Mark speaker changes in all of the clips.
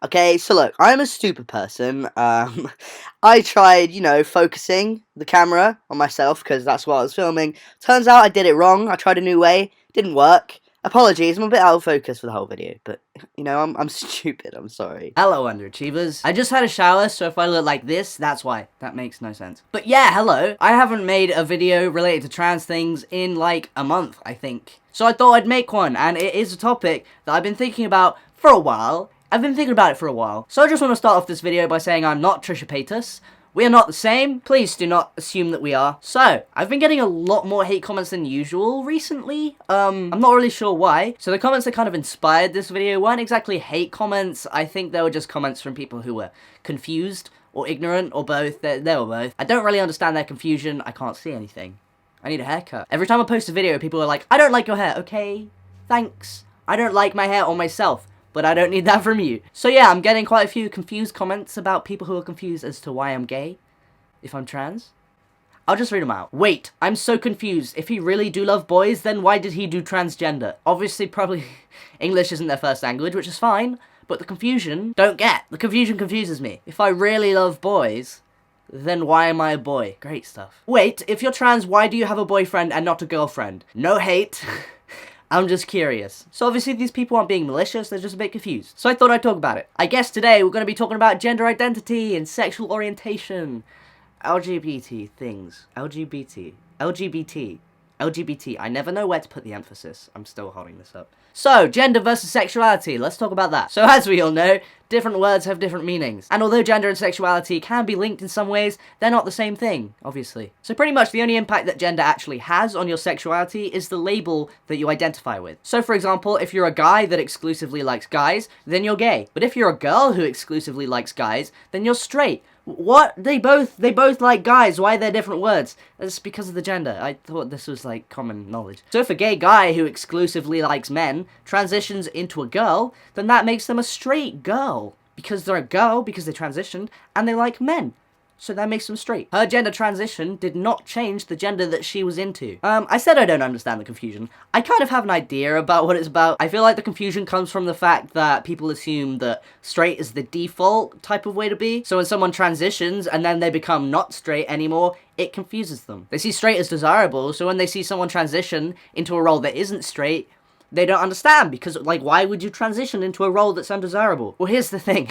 Speaker 1: Okay, so look, I'm a stupid person. I tried, focusing the camera on myself because that's what I was filming. Turns out I did it wrong. I tried a new way. Didn't work. Apologies, I'm a bit out of focus for the whole video, but, I'm stupid. I'm sorry.
Speaker 2: Hello, underachievers. I just had a shower, so if I look like this, that's why. That makes no sense. But yeah, hello. I haven't made a video related to trans things in like a month, I think. So I thought I'd make one, and it is a topic that I've been thinking about for a while. So I just want to start off this video by saying I'm not Trisha Paytas. We are not the same. Please do not assume that we are. So, I've been getting a lot more hate comments than usual recently. I'm not really sure why. So the comments that kind of inspired this video weren't exactly hate comments. I think they were just comments from people who were confused or ignorant or both. They were both. I don't really understand their confusion. I can't see anything. I need a haircut. Every time I post a video, people are like, I don't like your hair. Okay, thanks. I don't like my hair on myself, but I don't need that from you. So yeah, I'm getting quite a few confused comments about people who are confused as to why I'm gay, if I'm trans. I'll just read them out. Wait, I'm so confused. If he really do love boys, then why did he do transgender? Obviously, probably English isn't their first language, which is fine, but the confusion, don't get. The confusion confuses me. If I really love boys, then why am I a boy? Great stuff. Wait, if you're trans, why do you have a boyfriend and not a girlfriend? No hate. I'm just curious. So obviously these people aren't being malicious, they're just a bit confused. So I thought I'd talk about it. I guess today we're going to be talking about gender identity and sexual orientation. LGBT things. LGBT. I never know where to put the emphasis. I'm still holding this up. So, gender versus sexuality. Let's talk about that. So as we all know, different words have different meanings. And although gender and sexuality can be linked in some ways, they're not the same thing, obviously. So pretty much the only impact that gender actually has on your sexuality is the label that you identify with. So for example, if you're a guy that exclusively likes guys, then you're gay. But if you're a girl who exclusively likes guys, then you're straight. What? They both like guys. Why are there different words? It's because of the gender. I thought this was like common knowledge. So if a gay guy who exclusively likes men transitions into a girl, then that makes them a straight girl. Because they're a girl, because they transitioned, and they like men. So that makes them straight. Her gender transition did not change the gender that she was into. I said I don't understand the confusion. I kind of have an idea about what it's about. I feel like the confusion comes from the fact that people assume that straight is the default type of way to be. So when someone transitions and then they become not straight anymore, it confuses them. They see straight as desirable, so when they see someone transition into a role that isn't straight, they don't understand, because, like, why would you transition into a role that's undesirable? Well, here's the thing.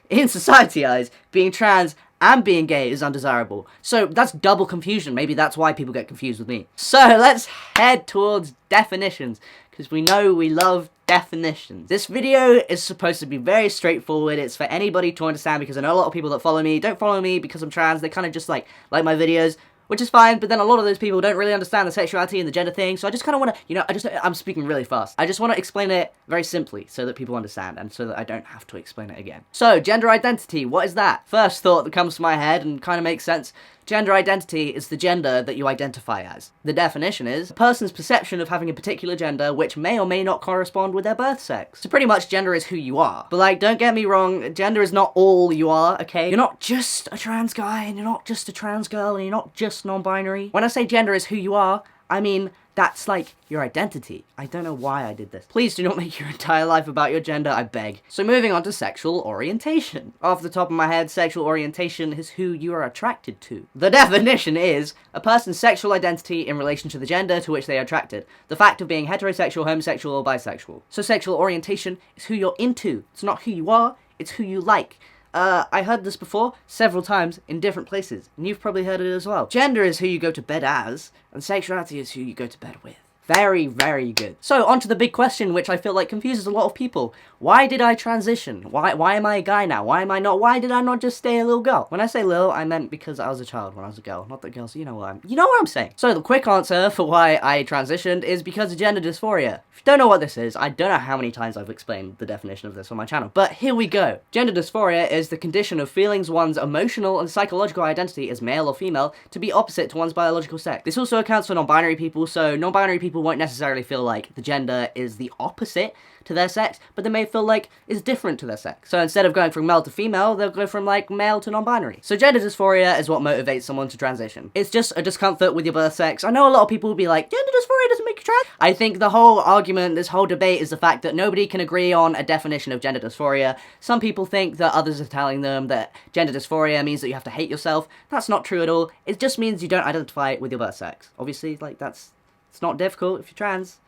Speaker 2: In society eyes, being trans and being gay is undesirable. So that's double confusion. Maybe that's why people get confused with me. So let's head towards definitions, because we know we love definitions. This video is supposed to be very straightforward. It's for anybody to understand, because I know a lot of people that follow me don't follow me because I'm trans. They kind of just like my videos, which is fine, but then a lot of those people don't really understand the sexuality and the gender thing, so I just kind of want to, I'm speaking really fast. I just want to explain it very simply so that people understand, and so that I don't have to explain it again. So, gender identity, what is that? First thought that comes to my head, and kind of makes sense, gender identity is the gender that you identify as. The definition is a person's perception of having a particular gender which may or may not correspond with their birth sex. So pretty much gender is who you are. But like, don't get me wrong, gender is not all you are, okay? You're not just a trans guy, and you're not just a trans girl, and you're not just non-binary. When I say gender is who you are, I mean that's like your identity. I don't know why I did this. Please do not make your entire life about your gender, I beg. So moving on to sexual orientation. Off the top of my head, sexual orientation is who you are attracted to. The definition is a person's sexual identity in relation to the gender to which they are attracted. The fact of being heterosexual, homosexual, or bisexual. So sexual orientation is who you're into. It's not who you are, it's who you like. I heard this before several times in different places, and you've probably heard it as well. Gender is who you go to bed as, and sexuality is who you go to bed with. Very, very good. So, on to the big question, which I feel like confuses a lot of people. Why did I transition? Why am I a guy now? Why did I not just stay a little girl? When I say little, I meant because I was a child when I was a girl. Not that girls, you know what I'm saying. So, the quick answer for why I transitioned is because of gender dysphoria. If you don't know what this is, I don't know how many times I've explained the definition of this on my channel, but here we go. Gender dysphoria is the condition of feeling one's emotional and psychological identity as male or female to be opposite to one's biological sex. This also accounts for non-binary people, so non-binary people people won't necessarily feel like the gender is the opposite to their sex, but they may feel like it's different to their sex. So instead of going from male to female, they'll go from like male to non-binary. So gender dysphoria is what motivates someone to transition. It's just a discomfort with your birth sex. I know a lot of people will be like, gender dysphoria doesn't make you trans. I think the whole argument, this whole debate is the fact that nobody can agree on a definition of gender dysphoria. Some people think that others are telling them that gender dysphoria means that you have to hate yourself. That's not true at all. It just means you don't identify with your birth sex. Obviously, like it's not difficult if you're trans.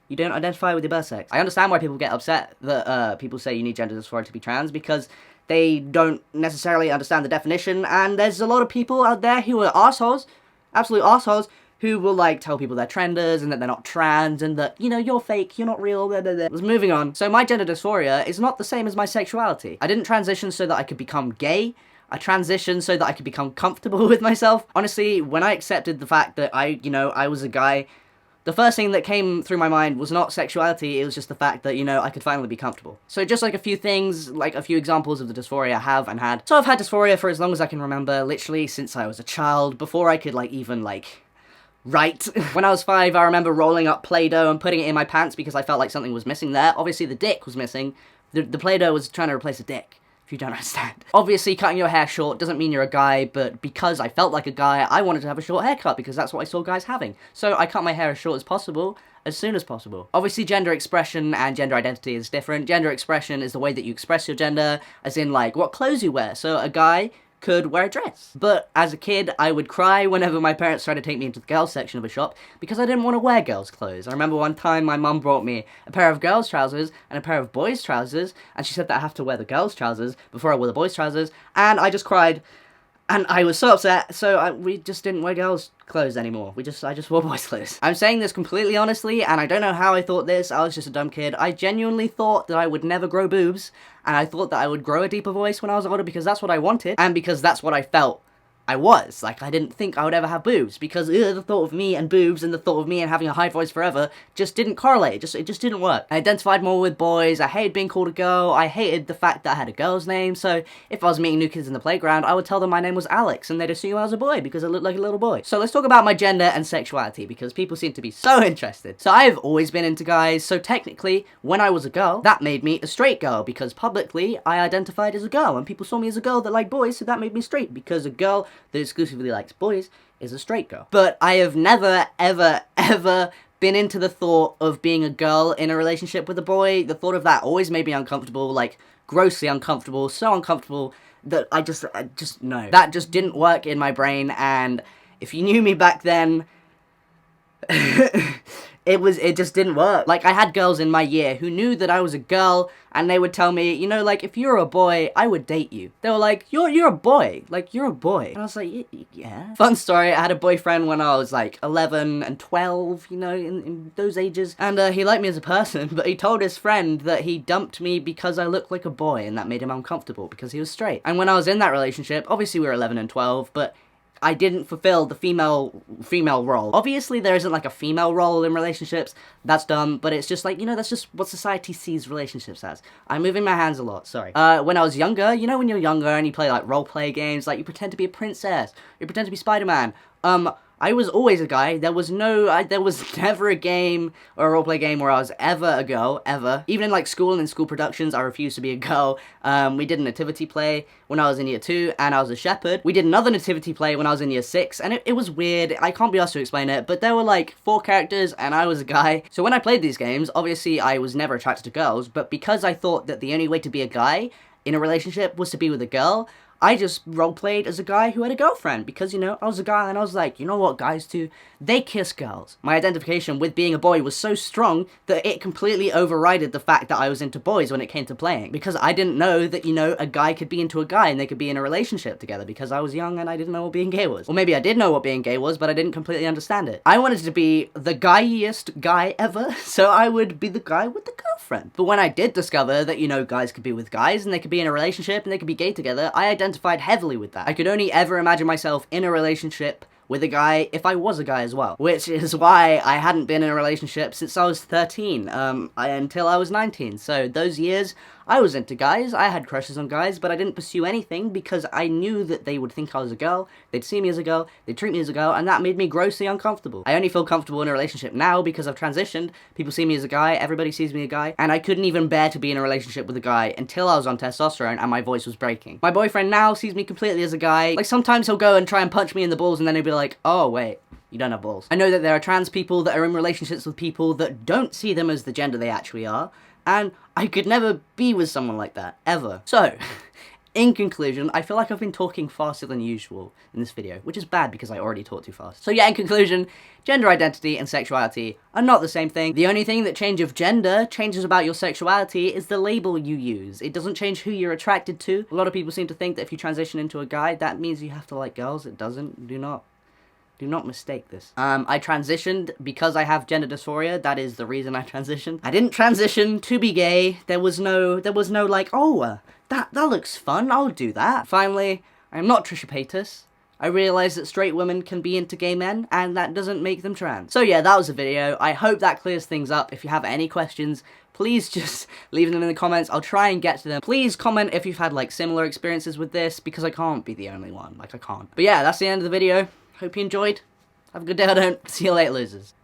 Speaker 2: You don't identify with your birth sex. I understand why people get upset that people say you need gender dysphoria to be trans, because they don't necessarily understand the definition, and there's a lot of people out there who are assholes, absolute assholes, who will like tell people they're trenders and that they're not trans and that, you know, you're fake, you're not real, blah, blah, blah. Let's moving on. So my gender dysphoria is not the same as my sexuality. I didn't transition so that I could become gay. I transitioned so that I could become comfortable with myself. Honestly, when I accepted the fact that I was a guy, the first thing that came through my mind was not sexuality, it was just the fact that, I could finally be comfortable. So just like a few things, like a few examples of the dysphoria I have and had. So I've had dysphoria for as long as I can remember, literally since I was a child, before I could even write. When I was 5, I remember rolling up Play-Doh and putting it in my pants because I felt like something was missing there. Obviously the dick was missing. The Play-Doh was trying to replace a dick. You don't understand. Obviously, cutting your hair short doesn't mean you're a guy, but because I felt like a guy, I wanted to have a short haircut because that's what I saw guys having. So I cut my hair as short as possible, as soon as possible. Obviously, gender expression and gender identity is different. Gender expression is the way that you express your gender, as in, what clothes you wear. So a guy could wear a dress. But as a kid, I would cry whenever my parents tried to take me into the girls section of a shop because I didn't want to wear girls' clothes. I remember one time my mum brought me a pair of girls' trousers and a pair of boys' trousers, and she said that I have to wear the girls' trousers before I wear the boys' trousers, and I just cried. And I was so upset, so we just didn't wear girls' clothes anymore. I just wore boys' clothes. I'm saying this completely honestly, and I don't know how I thought this. I was just a dumb kid. I genuinely thought that I would never grow boobs, and I thought that I would grow a deeper voice when I was older because that's what I wanted, and because that's what I felt I was. I didn't think I would ever have boobs, because the thought of me and boobs and the thought of me and having a high voice forever just didn't correlate. It just didn't work. I identified more with boys. I hated being called a girl. I hated the fact that I had a girl's name, so if I was meeting new kids in the playground, I would tell them my name was Alex, and they'd assume I was a boy because I looked like a little boy. So let's talk about my gender and sexuality, because people seem to be so interested. So I have always been into guys, so technically, when I was a girl, that made me a straight girl, because publicly, I identified as a girl, and people saw me as a girl that liked boys, so that made me straight, because a girl that exclusively likes boys is a straight girl. But I have never, ever, ever been into the thought of being a girl in a relationship with a boy. The thought of that always made me uncomfortable, grossly uncomfortable, so uncomfortable that I just no. That just didn't work in my brain, and if you knew me back then, it just didn't work. I had girls in my year who knew that I was a girl, and they would tell me, if you're a boy, I would date you. They were like, you're a boy. You're a boy. And I was like, yeah. Fun story, I had a boyfriend when I was 11 and 12, in those ages. And he liked me as a person, but he told his friend that he dumped me because I looked like a boy, and that made him uncomfortable because he was straight. And when I was in that relationship, obviously we were 11 and 12, but I didn't fulfill the female role. Obviously, there isn't a female role in relationships. That's dumb, but it's just that's just what society sees relationships as. I'm moving my hands a lot, sorry. When I was younger, when you're younger and you play role-play games, you pretend to be a princess, you pretend to be Spider-Man. I was always a guy. There was never a game or a roleplay game where I was ever a girl, ever. Even in school and in school productions, I refused to be a girl. We did a nativity play when I was in year 2, and I was a shepherd. We did another nativity play when I was in year 6, and it was weird. I can't be asked to explain it, but there were 4 characters, and I was a guy. So when I played these games, obviously I was never attracted to girls, but because I thought that the only way to be a guy in a relationship was to be with a girl, I just roleplayed as a guy who had a girlfriend because, I was a guy and I was like, you know what guys do? They kiss girls. My identification with being a boy was so strong that it completely overrided the fact that I was into boys when it came to playing. Because I didn't know that, a guy could be into a guy and they could be in a relationship together because I was young and I didn't know what being gay was. Or maybe I did know what being gay was, but I didn't completely understand it. I wanted to be the guyest guy ever, so I would be the guy with the girlfriend. But when I did discover that, guys could be with guys and they could be in a relationship and they could be gay together, I identified heavily with that. I could only ever imagine myself in a relationship with a guy if I was a guy as well, which is why I hadn't been in a relationship since I was 13 until I was 19. So those years I was into guys, I had crushes on guys, but I didn't pursue anything because I knew that they would think I was a girl, they'd see me as a girl, they'd treat me as a girl, and that made me grossly uncomfortable. I only feel comfortable in a relationship now because I've transitioned. People see me as a guy, everybody sees me as a guy, and I couldn't even bear to be in a relationship with a guy until I was on testosterone and my voice was breaking. My boyfriend now sees me completely as a guy. Like, sometimes he'll go and try and punch me in the balls and then he'll be like, oh wait, you don't have balls. I know that there are trans people that are in relationships with people that don't see them as the gender they actually are, and I could never be with someone like that, ever. So, in conclusion, I feel like I've been talking faster than usual in this video, which is bad because I already talked too fast. So yeah, in conclusion, gender identity and sexuality are not the same thing. The only thing that change of gender changes about your sexuality is the label you use. It doesn't change who you're attracted to. A lot of people seem to think that if you transition into a guy, that means you have to like girls. It doesn't. Do not mistake this. I transitioned because I have gender dysphoria. That is the reason I transitioned. I didn't transition to be gay. There was no like, oh, that looks fun, I'll do that. Finally, I'm not Trisha Paytas. I realized that straight women can be into gay men, and that doesn't make them trans. So yeah, that was a video. I hope that clears things up. If you have any questions, please just leave them in the comments. I'll try and get to them. Please comment if you've had like similar experiences with this, because I can't be the only one. Like, I can't. But yeah, that's the end of the video. Hope you enjoyed. Have a good day. I don't. See you later, losers.